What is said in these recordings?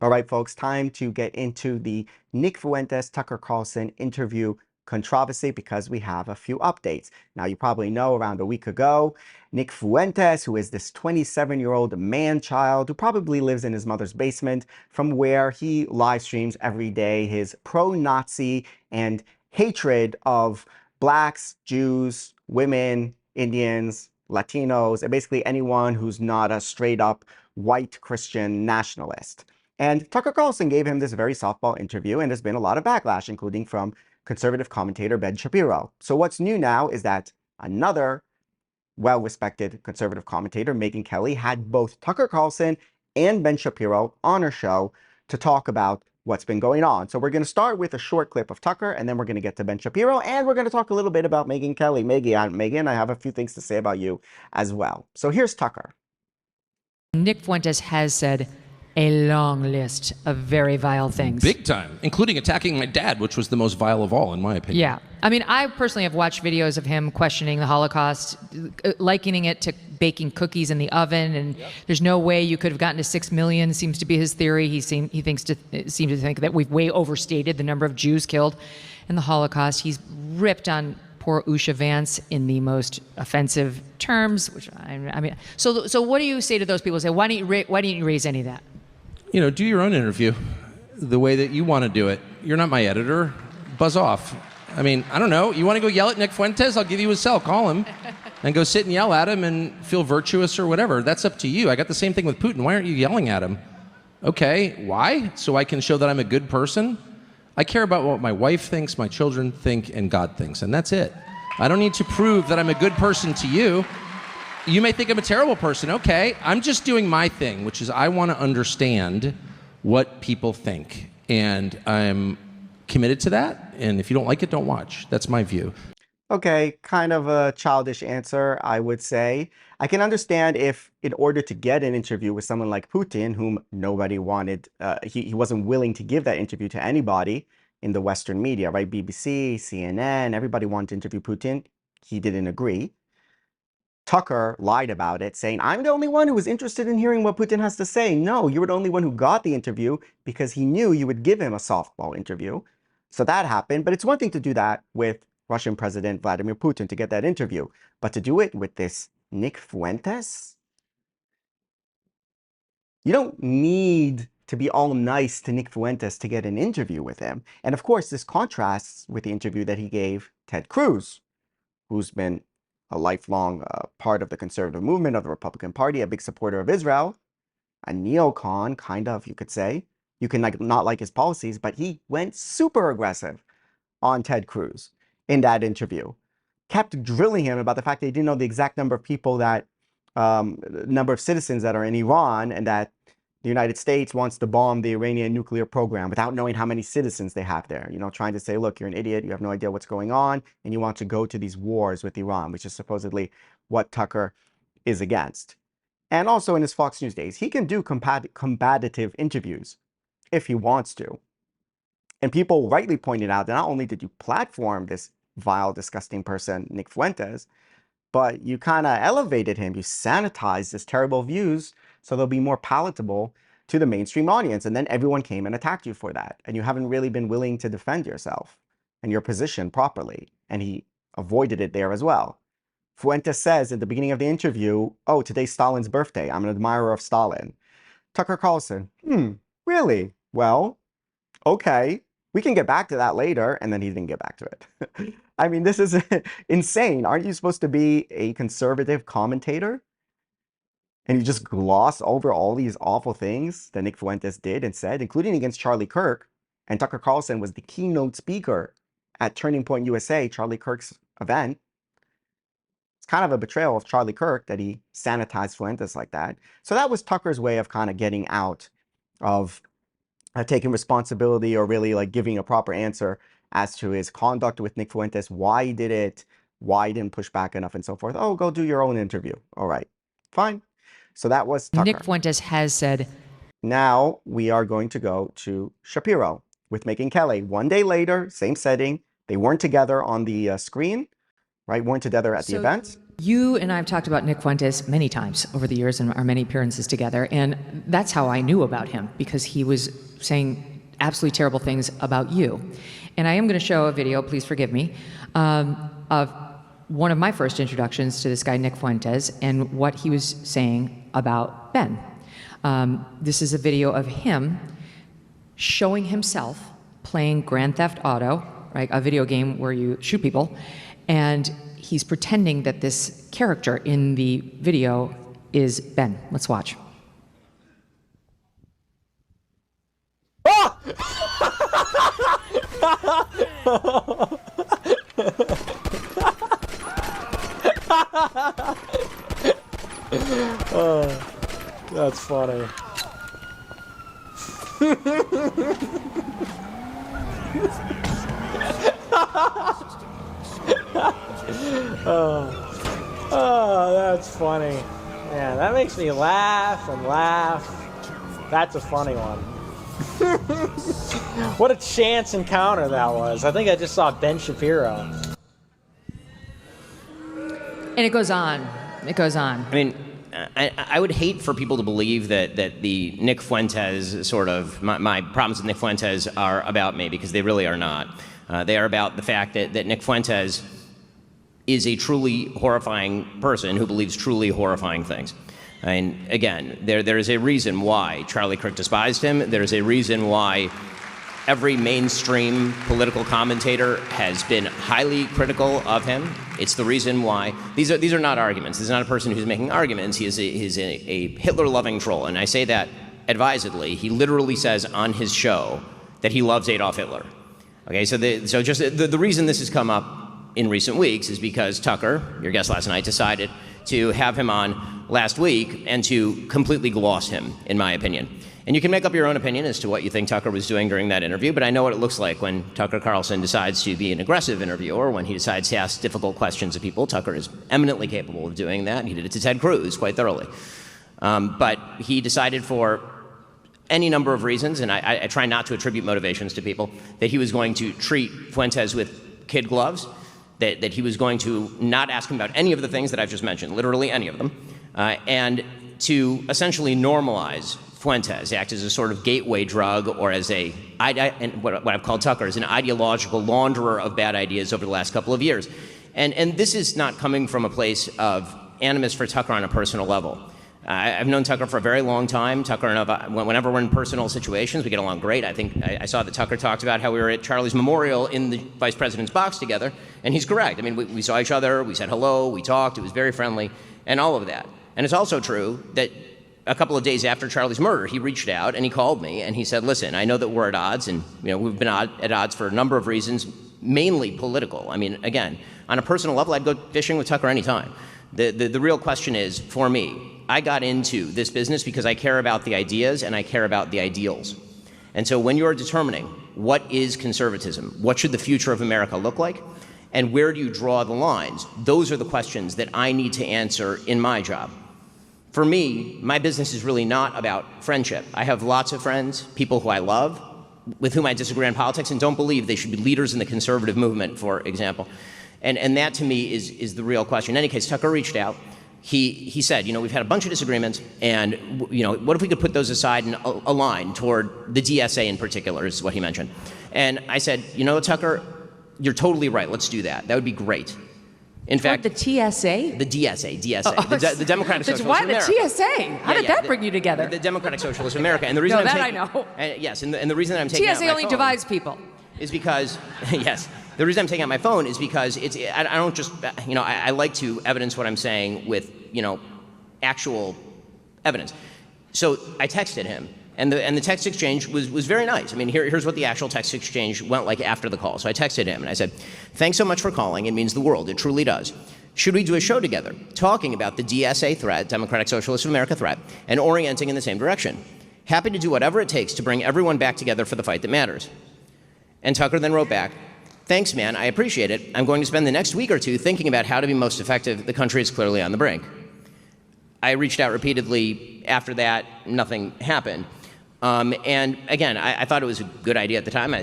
All right, folks, time to get into the Nick Fuentes Tucker Carlson interview controversy because we have a few updates. Now, you probably know around a week ago, Nick Fuentes, who is this 27-year-old man-child who probably lives in his mother's basement, from where he live streams every day his pro-Nazi and hatred of blacks, Jews, women, Indians, Latinos, and basically anyone who's not a straight-up white Christian nationalist. And Tucker Carlson gave him this very softball interview, and there's been a lot of backlash, including from conservative commentator Ben Shapiro. So what's new now is that another well-respected conservative commentator, Megyn Kelly, had both Tucker Carlson and Ben Shapiro on her show to talk about what's been going on. So we're going to start with a short clip of Tucker, and then we're going to get to Ben Shapiro, and we're going to talk a little bit about Megyn Kelly. Megyn, I have a few things to say about you as well. So here's Tucker. Nick Fuentes has said a long list of very vile things. Big time, including attacking my dad, which was the most vile of all, in my opinion. Yeah. I mean, I personally have watched videos of him questioning the Holocaust, likening it to baking cookies in the oven, and there's no way you could have gotten to 6 million, seems to be his theory. He seems to think that we've way overstated the number of Jews killed in the Holocaust. He's ripped on poor Usha Vance in the most offensive terms, which I mean, so what do you say to those people who say, why didn't you raise any of that? You know, do your own interview the way that you want to do it. You're not my editor. Buzz off. I mean, I don't know. You want to go yell at Nick Fuentes? I'll give you his cell. Call him and go sit and yell at him and feel virtuous or whatever. That's up to you. I got the same thing with Putin. Why aren't you yelling at him? Okay, why? So I can show that I'm a good person? I care about what my wife thinks, my children think, and God thinks, and that's it. I don't need to prove that I'm a good person to you. You may think I'm a terrible person. Okay, I'm just doing my thing, which is I want to understand what people think. And I'm committed to that. And if you don't like it, don't watch. That's my view. Okay, kind of a childish answer, I would say. I can understand if in order to get an interview with someone like Putin, whom nobody wanted, he wasn't willing to give that interview to anybody in the Western media, right? BBC, CNN, everybody wanted to interview Putin. He didn't agree. Tucker lied about it, saying, I'm the only one who was interested in hearing what Putin has to say. No, you were the only one who got the interview because he knew you would give him a softball interview. So that happened. But it's one thing to do that with Russian President Vladimir Putin to get that interview. But to do it with this Nick Fuentes? You don't need to be all nice to Nick Fuentes to get an interview with him. And of course, this contrasts with the interview that he gave Ted Cruz, who's been a lifelong part of the conservative movement of the Republican Party, a big supporter of Israel, a neocon, kind of, you could say. You can not like his policies, but he went super aggressive on Ted Cruz in that interview. Kept drilling him about the fact that he didn't know the exact number of people that, number of citizens that are in Iran, and that the United States wants to bomb the Iranian nuclear program without knowing how many citizens they have there. You know, trying to say, look, you're an idiot, you have no idea what's going on, and you want to go to these wars with Iran, which is supposedly what Tucker is against. And also in his Fox News days, he can do combative interviews if he wants to. And people rightly pointed out that not only did you platform this vile, disgusting person, Nick Fuentes, but you kind of elevated him. You sanitized his terrible views so they'll be more palatable to the mainstream audience. And then everyone came and attacked you for that. And you haven't really been willing to defend yourself and your position properly. And he avoided it there as well. Fuentes says at the beginning of the interview, oh, today's Stalin's birthday. I'm an admirer of Stalin. Tucker Carlson, really? Well, okay. We can get back to that later. And then he didn't get back to it. I mean, this is insane. Aren't you supposed to be a conservative commentator? And you just gloss over all these awful things that Nick Fuentes did and said, including against Charlie Kirk. And Tucker Carlson was the keynote speaker at Turning Point USA, Charlie Kirk's event. It's kind of a betrayal of Charlie Kirk that he sanitized Fuentes like that. So that was Tucker's way of kind of getting out of taking responsibility or really like giving a proper answer as to his conduct with Nick Fuentes, why he did it, why he didn't push back enough and so forth. Oh, go do your own interview. All right, fine. So that was Tucker. Nick Fuentes has said. Now we are going to go to Shapiro with Megyn Kelly. One day later, same setting. They weren't together on the screen, right? Weren't together at the event. You and I have talked about Nick Fuentes many times over the years in our many appearances together, and that's how I knew about him, because he was saying absolutely terrible things about you. And I am going to show a video, please forgive me, of one of my first introductions to this guy, Nick Fuentes, and what he was saying about Ben. This is a video of him showing himself playing Grand Theft Auto, right, a video game where you shoot people, and he's pretending that this character in the video is Ben. Let's watch. Ah! Oh, that's funny. Oh, that's funny. Man, that makes me laugh and laugh. That's a funny one. What a chance encounter that was. I think I just saw Ben Shapiro. And it goes on. It goes on. I mean, I would hate for people to believe that the Nick Fuentes sort of, my problems with Nick Fuentes are about me, because they really are not. They are about the fact that Nick Fuentes is a truly horrifying person who believes truly horrifying things. I mean, again, there is a reason why Charlie Kirk despised him. There's a reason why every mainstream political commentator has been highly critical of him. It's the reason why these are not arguments. This is not a person who's making arguments. He is a Hitler-loving troll, and I say that advisedly. He literally says on his show that he loves Adolf Hitler. Okay, so the reason this has come up in recent weeks is because Tucker, your guest last night, decided to have him on last week and to completely gloss him, in my opinion. And you can make up your own opinion as to what you think Tucker was doing during that interview, but I know what it looks like when Tucker Carlson decides to be an aggressive interviewer, when he decides to ask difficult questions of people. Tucker is eminently capable of doing that. He did it to Ted Cruz quite thoroughly. But he decided, for any number of reasons, and I try not to attribute motivations to people, that he was going to treat Fuentes with kid gloves, that he was going to not ask him about any of the things that I've just mentioned, literally any of them, and to essentially normalize Fuentes, act as a sort of gateway drug, or as what I've called Tucker, as an ideological launderer of bad ideas over the last couple of years. And this is not coming from a place of animus for Tucker on a personal level. I've known Tucker for a very long time. Tucker and I, whenever we're in personal situations, we get along great. I think I saw that Tucker talked about how we were at Charlie's memorial in the vice president's box together, and he's correct. I mean, we saw each other, we said hello, we talked, it was very friendly, and all of that. And it's also true that a couple of days after Charlie's murder, he reached out and he called me and he said, listen, I know that we're at odds, and we've been at odds for a number of reasons, mainly political. I mean, again, on a personal level, I'd go fishing with Tucker anytime. The real question is, for me, I got into this business because I care about the ideas and I care about the ideals. And so when you're determining what is conservatism, what should the future of America look like, and where do you draw the lines, those are the questions that I need to answer in my job. For me, my business is really not about friendship. I have lots of friends, people who I love, with whom I disagree on politics and don't believe they should be leaders in the conservative movement, for example. And that, to me, is the real question. In any case, Tucker reached out. He said, we've had a bunch of disagreements, and what if we could put those aside and align toward the DSA in particular, is what he mentioned. And I said, Tucker, you're totally right. Let's do that. That would be great. In fact, the TSA? The DSA, the Democratic Socialists of Why America. The TSA? How did that bring you together? The Democratic Socialists of America. And the reason I know. Yes, and the reason that I'm taking out my TSA only phone divides people. is because, yes, the reason I'm taking out my phone is because I don't just, I like to evidence what I'm saying with, actual evidence. So I texted him, and the text exchange was very nice. I mean, here's what the actual text exchange went like after the call. So I texted him, and I said, thanks so much for calling. It means the world. It truly does. Should we do a show together talking about the DSA threat, Democratic Socialists of America threat, and orienting in the same direction? Happy to do whatever it takes to bring everyone back together for the fight that matters. And Tucker then wrote back, thanks, man, I appreciate it. I'm going to spend the next week or two thinking about how to be most effective. The country is clearly on the brink. I reached out repeatedly after that. Nothing happened. And again, I thought it was a good idea at the time.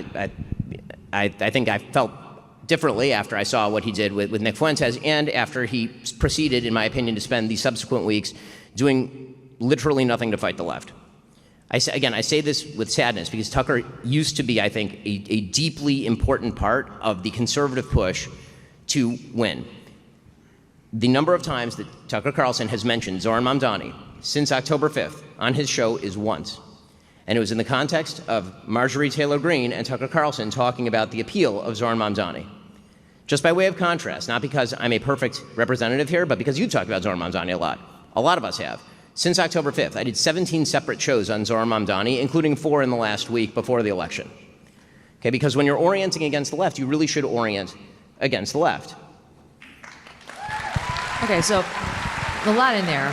I think I felt differently after I saw what he did with Nick Fuentes, and after he proceeded, in my opinion, to spend the subsequent weeks doing literally nothing to fight the left. I say this with sadness because Tucker used to be, I think, a deeply important part of the conservative push to win. The number of times that Tucker Carlson has mentioned Zohran Mamdani since October 5th on his show is once. And it was in the context of Marjorie Taylor Greene and Tucker Carlson talking about the appeal of Zohran Mamdani. Just by way of contrast, not because I'm a perfect representative here, but because you talked about Zohran Mamdani a lot. A lot of us have. Since October 5th, I did 17 separate shows on Zohran Mamdani, including 4 in the last week before the election. Okay, because when you're orienting against the left, you really should orient against the left. Okay, so a lot in there.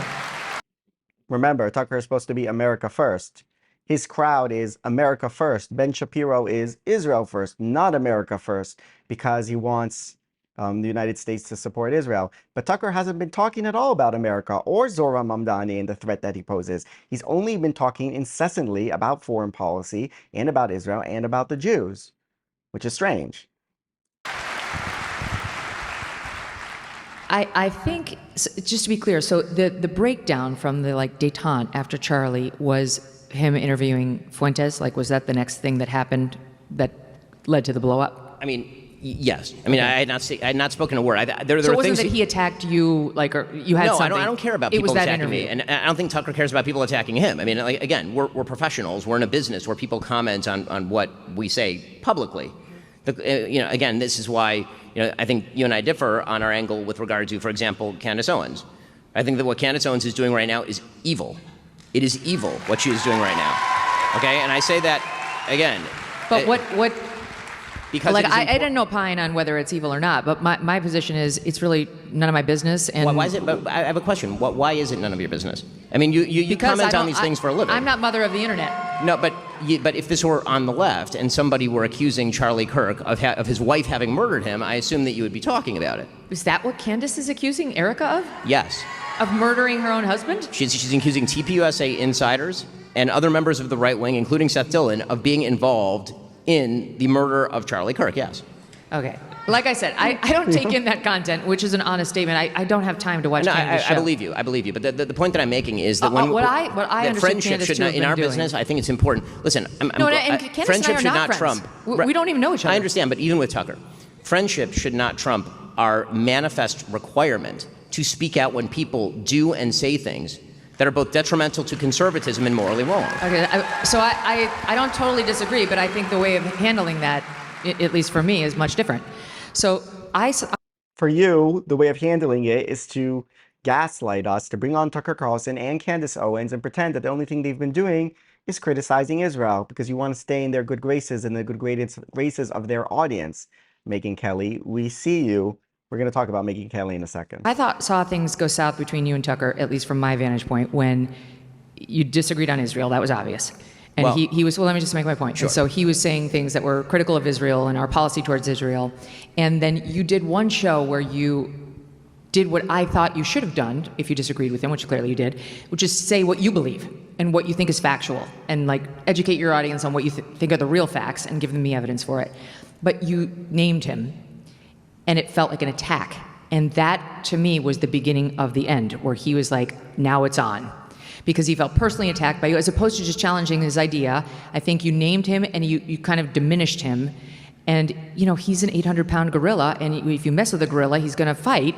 Remember, Tucker is supposed to be America first. His crowd is America first. Ben Shapiro is Israel first, not America first, because he wants the United States to support Israel. But Tucker hasn't been talking at all about America or Zohran Mamdani and the threat that he poses. He's only been talking incessantly about foreign policy and about Israel and about the Jews, which is strange. I think, just to be clear, so the breakdown from the detente after Charlie was him interviewing Fuentes? Was that the next thing that happened that led to the blow up? I mean, yes. I mean, okay. I had not spoken a word. There so it were wasn't things that he attacked you, or you had something? No, I don't care about people attacking me. And I don't think Tucker cares about people attacking him. I mean, again, we're professionals. We're in a business where people comment on what we say publicly. Again, this is why I think you and I differ on our angle with regard to, for example, Candace Owens. I think that what Candace Owens is doing right now is evil. It is evil what she is doing right now. Okay, and I say that again. But what? Because I didn't opine on whether it's evil or not. But my position is it's really none of my business. And why is it? But I have a question. Why is it none of your business? I mean, you comment on these things for a living. I'm not mother of the internet. No, but if this were on the left and somebody were accusing Charlie Kirk of his wife having murdered him, I assume that you would be talking about it. Is that what Candace is accusing Erica of? Yes. Of murdering her own husband? She's accusing TPUSA insiders and other members of the right wing, including Seth Dillon, of being involved in the murder of Charlie Kirk, yes. Okay. Like I said, I don't take in that content, which is an honest statement. I don't have time to watch Candace's show. I believe you. But the point that I'm making is that what I understand friendship Candace should not, in our business, I think it's important. Listen, friendship should not trump. We don't even know each other. I understand, but even with Tucker, friendship should not trump our manifest requirement to speak out when people do and say things that are both detrimental to conservatism and morally wrong. Okay, so I don't totally disagree, but I think the way of handling that, at least for me, is much different. So For you, the way of handling it is to gaslight us, to bring on Tucker Carlson and Candace Owens and pretend that the only thing they've been doing is criticizing Israel because you want to stay in their good graces and the good graces of their audience. Megyn Kelly, we see you. We're going to talk about Megyn Kelly in a second. I saw things go south between you and Tucker, at least from my vantage point, when you disagreed on Israel. That was obvious. And he was, well, let me just make my point. Sure. And so he was saying things that were critical of Israel and our policy towards Israel. And then you did one show where you did what I thought you should have done if you disagreed with him, which clearly you did, which is say what you believe and what you think is factual and educate your audience on what you think are the real facts and give them the evidence for it. But you named him. And it felt like an attack. And that, to me, was the beginning of the end, where he was like, now it's on. Because he felt personally attacked by you, as opposed to just challenging his idea. I think you named him and you kind of diminished him. And, he's an 800-pound gorilla, and if you mess with a gorilla, he's going to fight.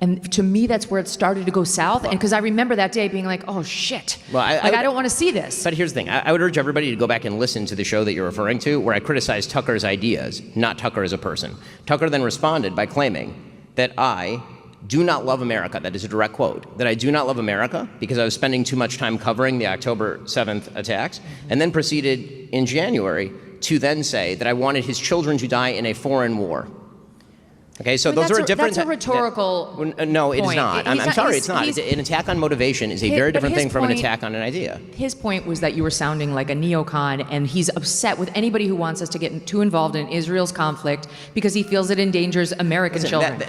And to me, that's where it started to go south. And because I remember that day being like, oh, shit. Well, I don't want to see this. But here's the thing. I would urge everybody to go back and listen to the show that you're referring to, where I criticized Tucker's ideas, not Tucker as a person. Tucker then responded by claiming that I do not love America. That is a direct quote. That I do not love America because I was spending too much time covering the October 7th attacks, and then proceeded in January to then say that I wanted his children to die in a foreign war. Okay, so those are different. That's a rhetorical No, it is point. not. I'm sorry, it's not. An attack on motivation is a very different thing from an attack on an idea. His point was that you were sounding like a neocon, and he's upset with anybody who wants us to get too involved in Israel's conflict because he feels it endangers American children. The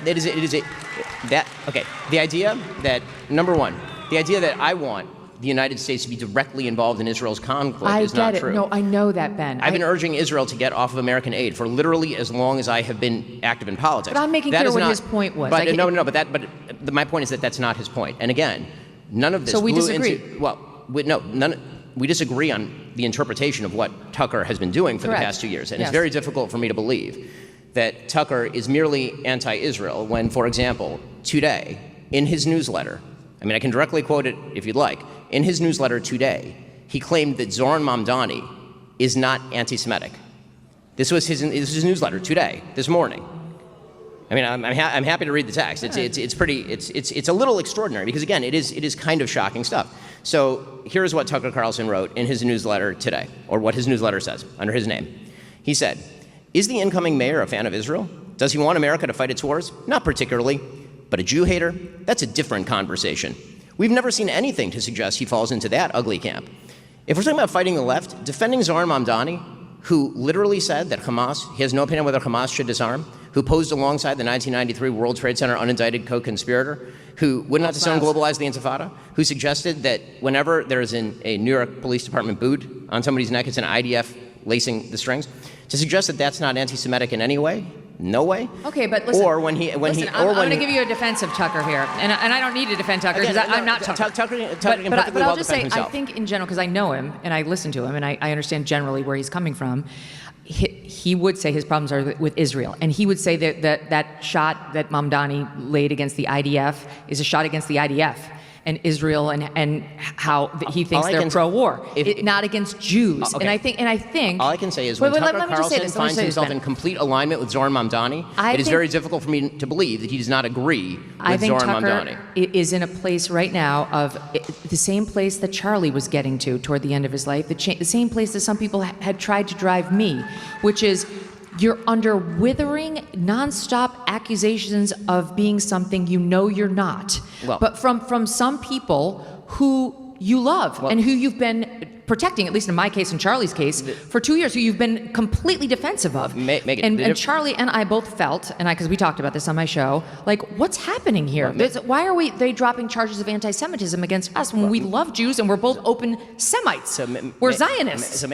idea that, number one, the idea that I want the United States to be directly involved in Israel's conflict I is not get it. true. No, I know that, Ben. I've been urging Israel to get off of American aid for literally as long as I have been active in politics. But I'm making That clear is what not, his point was. But Like, my point is that that's not his point. And again, none of this. So we blew disagree. We disagree on the interpretation of what Tucker has been doing for Correct. the past 2 years, and Yes. it's very difficult for me to believe that Tucker is merely anti-Israel when, for example, today in his newsletter, I mean, I can directly quote it if you'd like. In his newsletter today, he claimed that Zoran Mamdani is not anti-Semitic. This was his newsletter today, this morning. I mean, I'm happy to read the text. It's a little extraordinary because again, it is kind of shocking stuff. So here's what Tucker Carlson wrote in his newsletter today, or what his newsletter says under his name. He said, "Is the incoming mayor a fan of Israel? Does he want America to fight its wars? Not particularly. But a Jew hater? That's a different conversation. We've never seen anything to suggest he falls into that ugly camp. If we're talking about fighting the left, defending Zoran Mamdani, who literally said that he has no opinion whether Hamas should disarm, who posed alongside the 1993 World Trade Center unindicted co-conspirator, who would not disown globalize the Intifada, who suggested that whenever there is a New York Police Department boot on somebody's neck, it's an IDF lacing the strings, to suggest that that's not anti-Semitic in any way? No way. Okay, but listen. Or I'm going to give you a defense of Tucker here, and I don't need to defend Tucker because I'm not Tucker. Tucker can But perfectly I'll well just defend say, I himself. think in general, because I know him and I listen to him and I understand generally where he's coming from, he would say his problems are with Israel, and he would say that shot that Mamdani laid against the IDF is a shot against the IDF. And Israel and how he thinks they're pro-war, not against Jews. Okay. And I think all I can say is when Tucker Carlson finds himself in complete alignment with Zoran Mamdani, it is very difficult for me to believe that he does not agree with Zoran Mamdani. Is in a place right now of the same place that Charlie was getting to toward the end of his life, the same place that some people had tried to drive me, which is you're under withering, nonstop accusations of being something you know you're not. Well, but from some people who you love and who you've been protecting, at least in my case and Charlie's case, for 2 years, who you've been completely defensive of. Megyn, and Charlie and I both felt, and because we talked about this on my show, like, what's happening here? Why are they dropping charges of anti-Semitism against us when we love Jews and we're both open Semites? We're Zionists.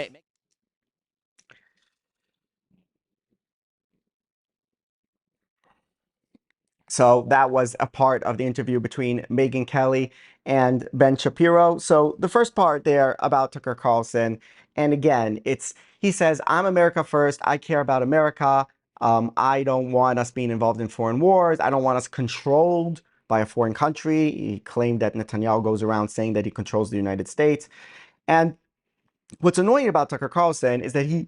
So that was a part of the interview between Megyn Kelly and Ben Shapiro. So the first part there about Tucker Carlson, and again, he says, "I'm America first. I care about America. I don't want us being involved in foreign wars. I don't want us controlled by a foreign country." He claimed that Netanyahu goes around saying that he controls the United States. And what's annoying about Tucker Carlson is that he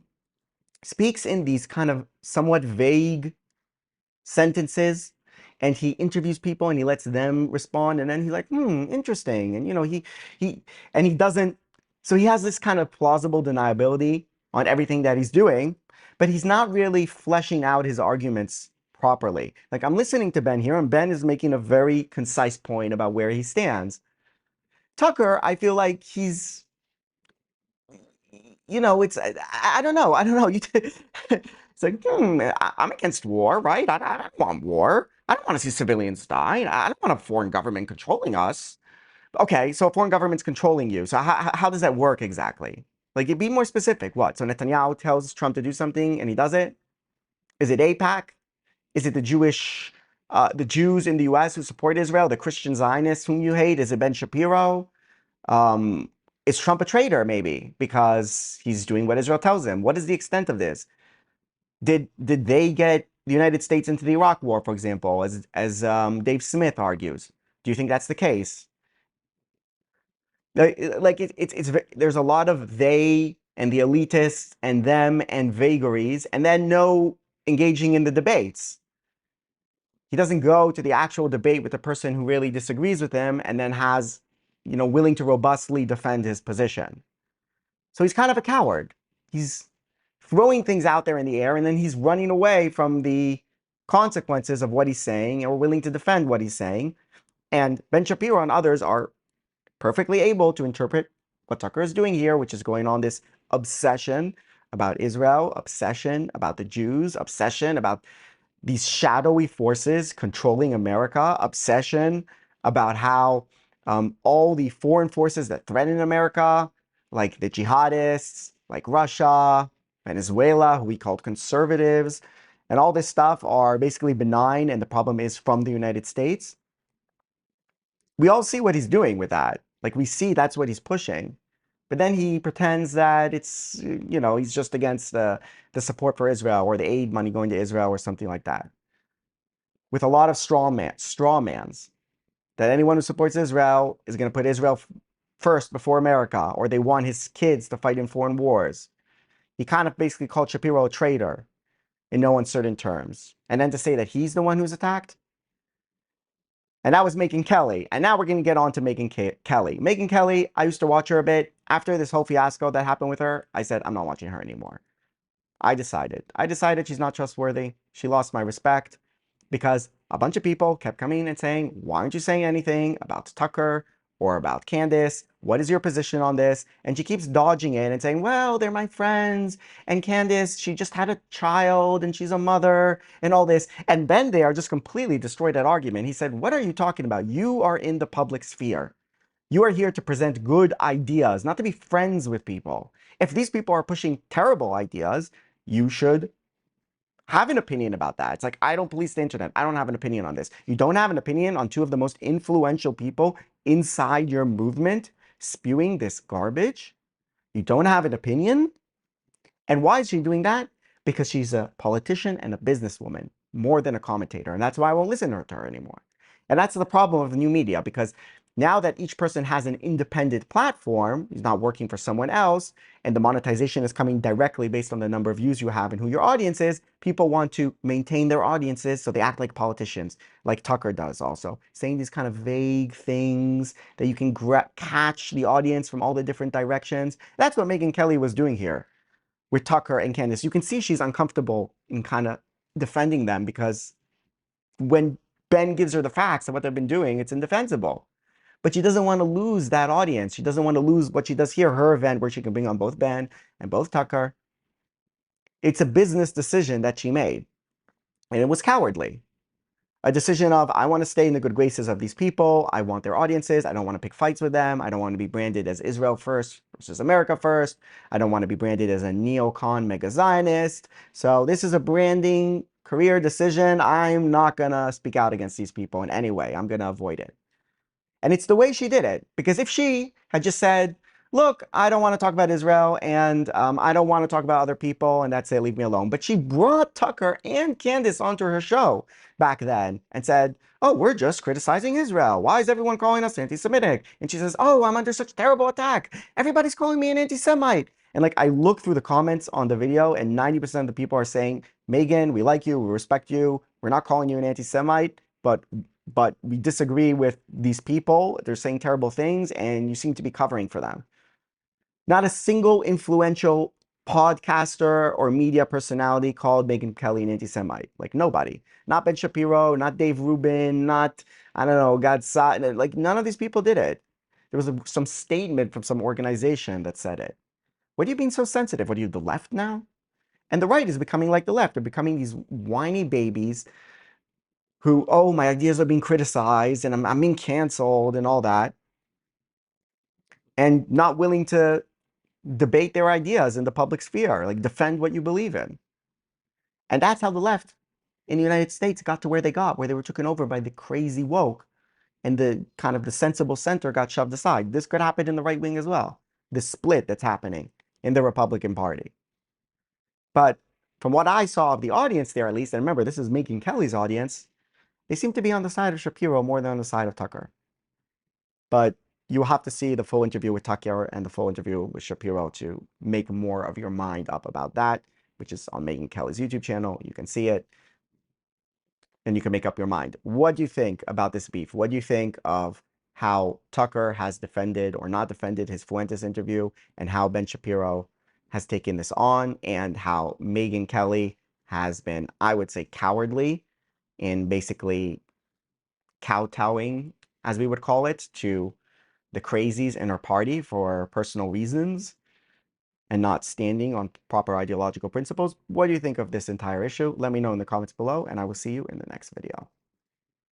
speaks in these kind of somewhat vague sentences, and he interviews people and he lets them respond, and then he's like, interesting. And he doesn't, so he has this kind of plausible deniability on everything that he's doing, but he's not really fleshing out his arguments properly. Like, I'm listening to Ben here, and Ben is making a very concise point about where he stands. Tucker, I feel like he's, I don't know. It's like, I'm against war, right? I don't want war. I don't want to see civilians die. I don't want a foreign government controlling us. Okay, so a foreign government's controlling you. So how does that work exactly? Like, be more specific. What? So Netanyahu tells Trump to do something and he does it? Is it AIPAC? Is it the Jews in the U.S. who support Israel, the Christian Zionists whom you hate? Is it Ben Shapiro? Is Trump a traitor, maybe, because he's doing what Israel tells him? What is the extent of this? Did they get the United States into the Iraq War, for example, as Dave Smith argues? Do you think that's the case? There's a lot of they and the elitists and them and vagaries, and then no engaging in the debates. He doesn't go to the actual debate with the person who really disagrees with him and then has, willing to robustly defend his position. So he's kind of a coward. He's throwing things out there in the air, and then he's running away from the consequences of what he's saying or willing to defend what he's saying. And Ben Shapiro and others are perfectly able to interpret what Tucker is doing here, which is going on this obsession about Israel, obsession about the Jews, obsession about these shadowy forces controlling America, obsession about how all the foreign forces that threaten America, like the jihadists, like Russia, Venezuela, who we called conservatives, and all this stuff are basically benign, and the problem is from the United States. We all see what he's doing with that. Like, we see that's what he's pushing. But then he pretends that it's, he's just against the support for Israel or the aid money going to Israel or something like that. With a lot of straw mans, that anyone who supports Israel is going to put Israel first before America, or they want his kids to fight in foreign wars. He kind of basically called Shapiro a traitor in no uncertain terms. And then to say that he's the one who's attacked? And that was Megyn Kelly. And now we're going to get on to Megyn Kelly. Megyn Kelly, I used to watch her a bit. After this whole fiasco that happened with her, I said, I'm not watching her anymore. I decided she's not trustworthy. She lost my respect because a bunch of people kept coming and saying, why aren't you saying anything about Tucker or about Candace? What is your position on this? And she keeps dodging it and saying, well, they're my friends. And Candace, she just had a child and she's a mother and all this. And Ben there just completely destroyed that argument. He said, what are you talking about? You are in the public sphere. You are here to present good ideas, not to be friends with people. If these people are pushing terrible ideas, you should have an opinion about that. It's like, I don't police the internet. I don't have an opinion on this. You don't have an opinion on two of the most influential people inside your movement spewing this garbage? You don't have an opinion? And why is she doing that? Because she's a politician and a businesswoman more than a commentator. And that's why I won't listen to her anymore. And that's the problem of the new media, because now that each person has an independent platform, he's not working for someone else, and the monetization is coming directly based on the number of views you have and who your audience is, people want to maintain their audiences, so they act like politicians, like Tucker does also, saying these kind of vague things that you can catch the audience from all the different directions. That's what Megyn Kelly was doing here with Tucker and Candace. You can see she's uncomfortable in kind of defending them, because when Ben gives her the facts of what they've been doing, it's indefensible. But she doesn't want to lose that audience. She doesn't want to lose what she does here, her event where she can bring on both Ben and both Tucker. It's a business decision that she made, and it was cowardly. A decision of, I want to stay in the good graces of these people. I want their audiences. I don't want to pick fights with them. I don't want to be branded as Israel first versus America first. I don't want to be branded as a neocon mega Zionist. So this is a branding career decision. I'm not going to speak out against these people in any way. I'm going to avoid it. And it's the way she did it. Because if she had just said, look, I don't want to talk about Israel, and I don't want to talk about other people, and that's it, leave me alone. But she brought Tucker and Candace onto her show back then and said, oh, we're just criticizing Israel. Why is everyone calling us anti-Semitic? And she says, oh, I'm under such terrible attack. Everybody's calling me an anti-Semite. And like, I look through the comments on the video, and 90% of the people are saying, Megyn, we like you, we respect you, we're not calling you an anti-Semite, but we disagree with these people. They're saying terrible things, and you seem to be covering for them. Not a single influential podcaster or media personality called Megyn Kelly an anti-Semite. Like, nobody. Not Ben Shapiro, not Dave Rubin, not, I don't know, Gad Saad. Like, none of these people did it. There was some statement from some organization that said it. What are you being so sensitive? What are you, the left now? And the right is becoming like the left. They're becoming these whiny babies who, oh, my ideas are being criticized and I'm being canceled and all that, and not willing to debate their ideas in the public sphere, like defend what you believe in. And that's how the left in the United States got to where they got, where they were taken over by the crazy woke, and the kind of the sensible center got shoved aside. This could happen in the right wing as well, this split that's happening in the Republican Party. But from what I saw of the audience there, at least, and remember, this is Megyn Kelly's audience, they seem to be on the side of Shapiro more than on the side of Tucker. But you'll have to see the full interview with Tucker and the full interview with Shapiro to make more of your mind up about that, which is on Megyn Kelly's YouTube channel. You can see it, and you can make up your mind. What do you think about this beef? What do you think of how Tucker has defended or not defended his Feuntes interview, and how Ben Shapiro has taken this on, and how Megyn Kelly has been, I would say, cowardly in basically kowtowing, as we would call it, to the crazies in her party for personal reasons and not standing on proper ideological principles? What do you think of this entire issue? Let me know in the comments below, and I will see you in the next video.